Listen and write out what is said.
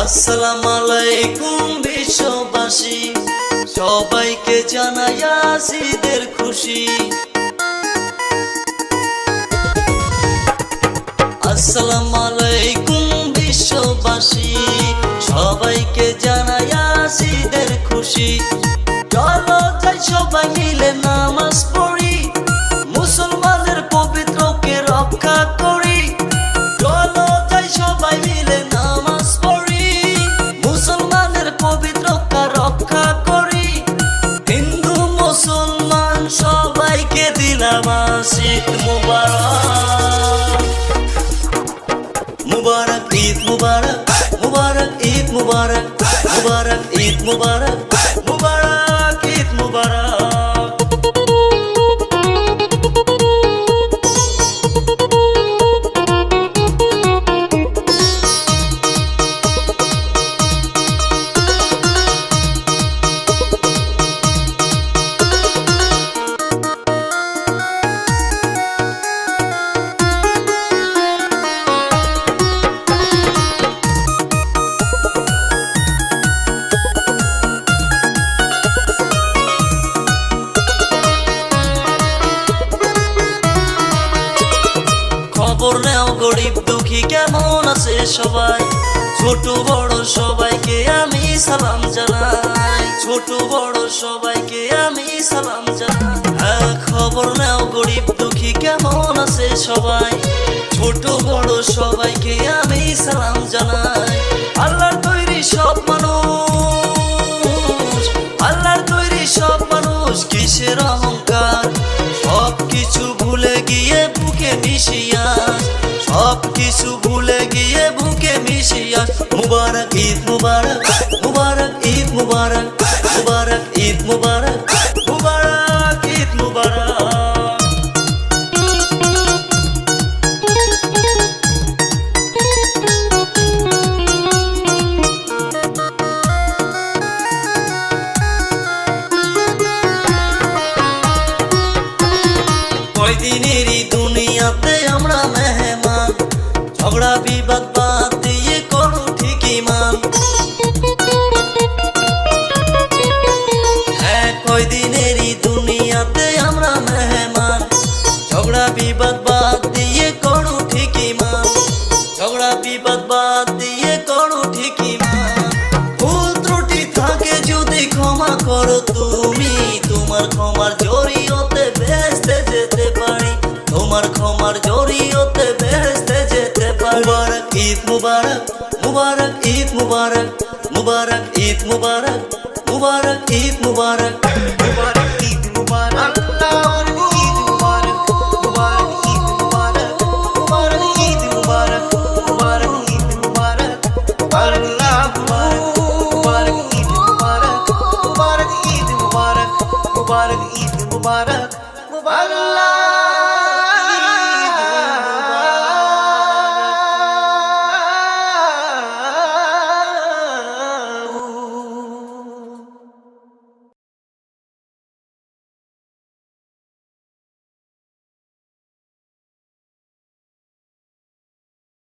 আসসালামু আলাইকুম বিশ্ববাসী, সবাইকে জানাই আজ ঈদের খুশি। আসসালামু আলাইকুম বিশ্ববাসী, সবাইকে জানাই আজ ঈদের খুশি। চলো যাই সবাই মিলে নামাজ পড়ি, মুসলমানের পবিত্রকে রক্ষা করি। চলো যাই সবাই মিলে নামাজ পড়ি, মুসলমানের পবিত্রতা রক্ষা করি। হিন্দু মুসলমান সবাইকে দিলাম ঈদ মুবারক। মুবারক ঈদ মুবারক, মুবারক ঈদ মুবারক, মুবারক ঈদ মুবারক, মুবারক ঈদ মুবারক। খবর নাও গরিব দুঃখী কেমন আছে সবাই, ছোট বড় সবাইকে আমি সালাম জানাই। ছোট বড় সবাইকে আমি সালাম জানাই। খবর নাও গরিব দুঃখী কেমন আছে সবাই, ছোট বড় সবাইকে আমি সালাম জানাই। আল্লাহর তৈরি সব মানুষ, আল্লাহর তৈরি সব মানুষ, কিসের অহংকার, সব কিছু ভুলে গিয়ে বুকে মিশিয়া, সব কিছু ভুলে গিয়ে বুকে মিশিয়া। মুবারক ঈদ মুবারক, মুবারক ঈদ মুবারক, মুবারক ঈদ মুবারক, মুবারক ঈদ মুবারক। কয়দিনেরই দুনিয়াতে আমরা মেহমান, ঝগড়া বিবাদ বাদ দিয়ে করো ঠিক ঈমান। কয়দিনেরই দুনিয়াতে আমরা মেহমান, ঝগড়া বিবাদ বাদ দিয়ে করো ঠিক ঈমান। ঝগড়া বিবাদ বাদ দিয়ে করো ঠিক ঈমান। ভুল ত্রুটি থাকে যদি ক্ষমা করো তুমি, তোমার ক্ষমার জড়িয়তে বেহেশতে যেতে পারি, তোমার ক্ষমার জড়িয়তে বেহেশতে যেতে পারি। মুবারক ঈদ মুবারক, মুবারক ঈদ মুবারক, মুবারক ঈদ মুবারক, মুবারক ঈদ মুবারক, মুবারক ঈদ মুবারক, মুবারক ঈদ মুবারক, মুবারক ঈদ মুবারক, মুবারক ঈদ মুবারক, আল্লাহ মুবারক, মুবারক ঈদ মুবারক, মুবারক ঈদ মুবারক, মুবারক ঈদ মুবারক, মুবারক।